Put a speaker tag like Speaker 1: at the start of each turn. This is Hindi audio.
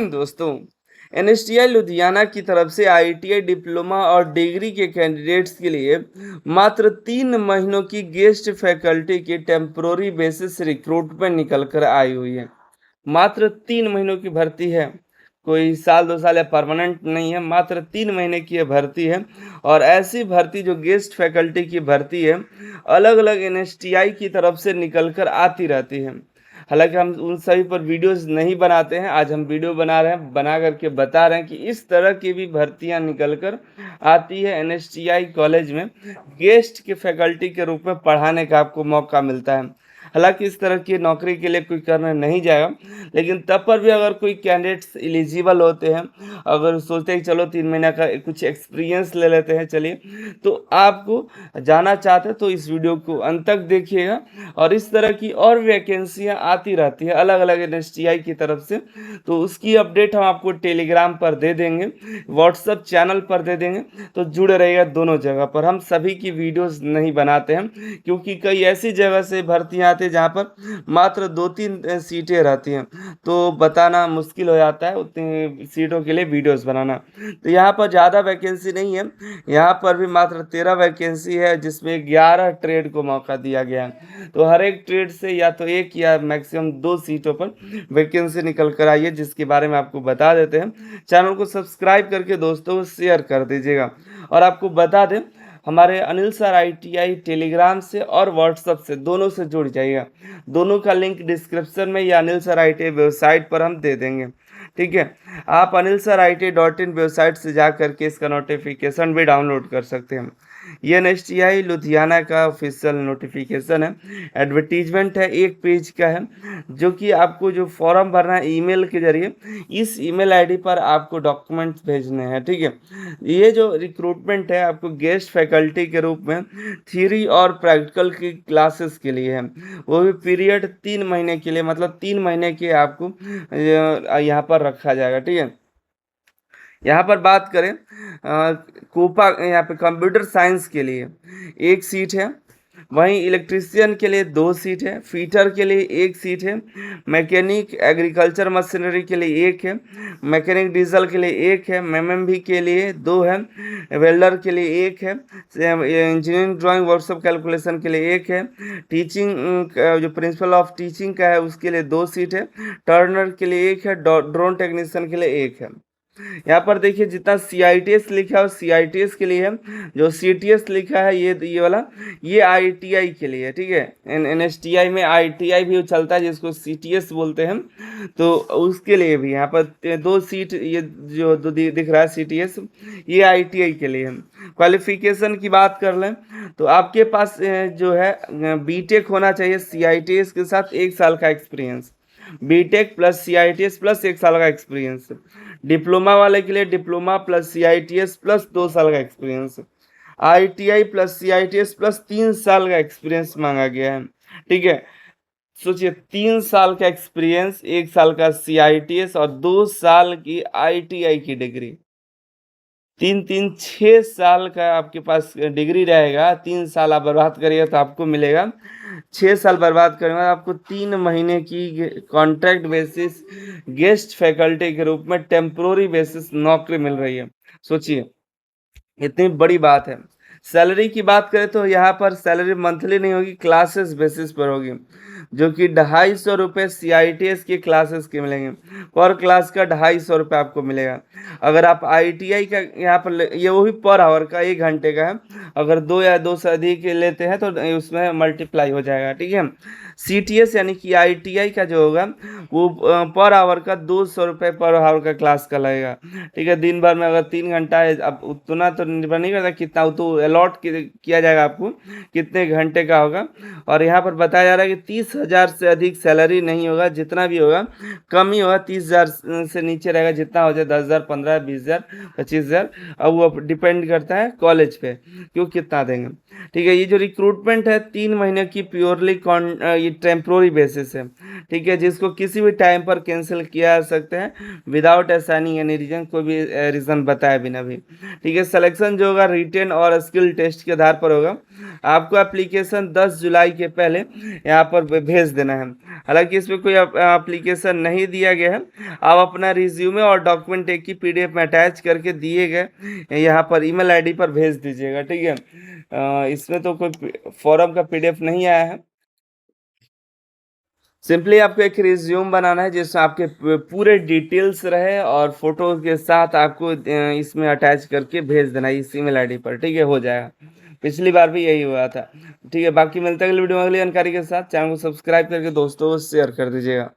Speaker 1: दोस्तों, एनएसटीआई लुधियाना की तरफ से आईटीआई डिप्लोमा और डिग्री के कैंडिडेट्स के लिए मात्र 3 महीनों की गेस्ट फैकल्टी की टेम्पोररी बेसिस रिक्रूटमेंट निकल कर आई हुई है। मात्र 3 महीनों की भर्ती है, कोई साल 2 साल या परमानेंट नहीं है। मात्र 3 महीने की भर्ती है और ऐसी भर्ती जो गेस्ट फैकल्टी की भर्ती है, अलग अलग एनएसटीआई की तरफ से निकल कर आती रहती है। हालांकि हम उन सभी पर वीडियोस नहीं बनाते हैं, आज हम वीडियो बना रहे हैं, बना करके बता रहे हैं कि इस तरह की भी भर्तियां निकल कर आती है एनएसटीआई कॉलेज में। गेस्ट के फैकल्टी के रूप में पढ़ाने का आपको मौका मिलता है। हालांकि इस तरह की नौकरी के लिए कोई करने नहीं जाएगा, लेकिन तब पर भी अगर कोई कैंडिडेट्स एलिजिबल होते हैं, अगर सोचते हैं कि चलो 3 महीना का कुछ एक्सपीरियंस ले लेते हैं, चलिए, तो आपको जाना चाहते हैं तो इस वीडियो को अंत तक देखिएगा। और इस तरह की और वैकेंसियां आती रहती है अलग अलग एनएसटीआई की तरफ से, तो उसकी अपडेट हम आपको टेलीग्राम पर दे देंगे, व्हाट्सएप चैनल पर दे देंगे, तो जुड़े रहिएगा दोनों जगह पर। हम सभी की वीडियोस नहीं बनाते हैं, क्योंकि कई ऐसी जगह से भर्तियां आती है जहाँ पर मात्र 2-3 सीटें रहती हैं, तो बताना मुश्किल हो जाता है उतनी सीटों के लिए वीडियोस बनाना। तो यहाँ पर ज़्यादा वैकेंसी नहीं है, यहाँ पर भी मात्र 13 वैकेंसी है, जिसमें 11 ट्रेड को मौका दिया गया है। तो हर एक ट्रेड से या तो एक या मैक्सिमम 2 सीटों पर वैकेंसी निकल कर आई है, जिसके बारे में आपको बता देते हैं। चैनल को सब्सक्राइब करके दोस्तों को शेयर कर दीजिएगा। और आपको बता दें, हमारे अनिल सर आईटीआई टेलीग्राम से और व्हाट्सएप से दोनों से जुड़ जाइएगा। दोनों का लिंक डिस्क्रिप्शन में या अनिल सर आईटीआई वेबसाइट पर हम दे देंगे। ठीक है, आप अनिल सर IIT.in वेबसाइट से जा करके इसका नोटिफिकेशन भी डाउनलोड कर सकते हैं। ये एनएसटीआई लुधियाना का ऑफिशियल नोटिफिकेशन है, एडवर्टीजमेंट है, 1 पेज का है, जो कि आपको जो फॉर्म भरना है ईमेल के जरिए, इस ईमेल आईडी पर आपको डॉक्यूमेंट्स भेजने हैं। ठीक है, ये जो रिक्रूटमेंट है आपको गेस्ट फैकल्टी के रूप में थ्योरी और प्रैक्टिकल की क्लासेस के लिए है, वो भी पीरियड 3 महीने के लिए, मतलब 3 महीने के आपको यहाँ पर रखा जाएगा। ठीक है, यहाँ पर बात करें कोपा, यहाँ पे कंप्यूटर साइंस के लिए 1 सीट है, वहीं इलेक्ट्रीशियन के लिए 2 सीट है, फीटर के लिए 1 सीट है, मैकेनिक एग्रीकल्चर मशीनरी के लिए 1 है, मैकेनिक डीजल के लिए 1 है, एमएमवी के लिए 2 है, वेल्डर के लिए 1 है, इंजीनियरिंग ड्राइंग वर्कशॉप कैलकुलेशन के लिए 1 है, टीचिंग जो प्रिंसिपल ऑफ टीचिंग का है उसके लिए 2 सीट है, टर्नर के लिए 1 है, ड्रोन टेक्नीशियन के लिए 1 है। यहाँ पर देखिए जितना CITS लिखा है वो CITS के लिए है, जो CTS लिखा है ये वाला ये ITI के लिए है। ठीक है, NSTI में ITI भी चलता है जिसको CTS बोलते हैं, तो उसके लिए भी यहाँ पर 2 सीट, ये जो दिख रहा है CTS, ये ITI के लिए है। क्वालिफिकेशन की बात कर लें तो आपके पास जो है BTech होना चाहिए, CITS के साथ 1 साल का experience, BTech plus CITS plus 1 साल का एक्सपीरियंस। डिप्लोमा वाले के लिए डिप्लोमा प्लस CITS प्लस 2 साल का experience, ITI plus CITS plus 3 साल का एक्सपीरियंस मांगा गया है। ठीक है, सोचिए 3 साल का एक्सपीरियंस, 1 साल का CITS और 2 साल की ITI की डिग्री, 6 साल का आपके पास डिग्री रहेगा। 3 साल आप बर्बाद करिएगा तो आपको मिलेगा, 6 साल बर्बाद करेंगे आपको 3 महीने की कॉन्ट्रैक्ट बेसिस गेस्ट फैकल्टी के रूप में टेम्पोररी बेसिस नौकरी मिल रही है। सोचिए, इतनी बड़ी बात है। सैलरी की बात करें तो यहाँ पर सैलरी मंथली नहीं होगी, क्लासेस बेसिस पर होगी, जो कि 250 रुपये CITS की क्लासेस के मिलेंगे। पर क्लास का 250 रुपये आपको मिलेगा। अगर आप ITI का यहाँ पर ये वो भी पर आवर का 1 घंटे का है, अगर 2 या 2 से अधिक लेते हैं तो उसमें मल्टीप्लाई हो जाएगा। ठीक है, CTS यानी कि ITI का जो होगा वो पर आवर का 200 रुपये पर आवर का क्लास का लगेगा। ठीक है, दिन भर में अगर 3 घंटा है, अब उतना तो निर्भर नहीं करता कितना, वो तो अलॉट किया जाएगा आपको कितने घंटे का होगा। और यहाँ पर बताया जा रहा है कि 30,000 से अधिक सैलरी नहीं होगा, जितना भी होगा कम ही होगा, 30,000 से नीचे रहेगा, जितना हो जाए 10,000, 15,000, 20,000, 25,000, अब वो डिपेंड करता है कॉलेज पे क्यों कितना देंगे। ठीक है, ये जो रिक्रूटमेंट है 3 महीने की प्योरली ये टेम्प्रोरी बेसिस है। ठीक है, जिसको किसी भी टाइम पर कैंसिल किया जा सकता है विदाउट असाइनिंग एनी रीजन, कोई भी रीज़न बताए बिना भी। ठीक है, सिलेक्शन जो होगा रिटेन और स्किल स्किल टेस्ट के आधार पर होगा। आपको एप्लीकेशन 10 जुलाई के पहले यहाँ पर भेज देना है। हालांकि इसमें कोई एप्लीकेशन नहीं दिया गया है। आप अपना रिज्यूमे और डॉक्यूमेंट एक ही PDF में अटैच करके दिए गए यहाँ पर ईमेल आईडी पर भेज दीजिएगा, ठीक है। इसमें तो कोई फॉर्म का PDF नहीं आया है। सिंपली आपको एक रिज्यूम बनाना है जिसमें आपके पूरे डिटेल्स रहे और फोटो के साथ आपको इसमें अटैच करके भेज देना है इस ईमेल आईडी पर, ठीक है, हो जाएगा। पिछली बार भी यही हुआ था, ठीक है। बाकी मिलते हैं अगली वीडियो में अगली जानकारी के साथ। चैनल को सब्सक्राइब करके दोस्तों को शेयर कर दीजिएगा।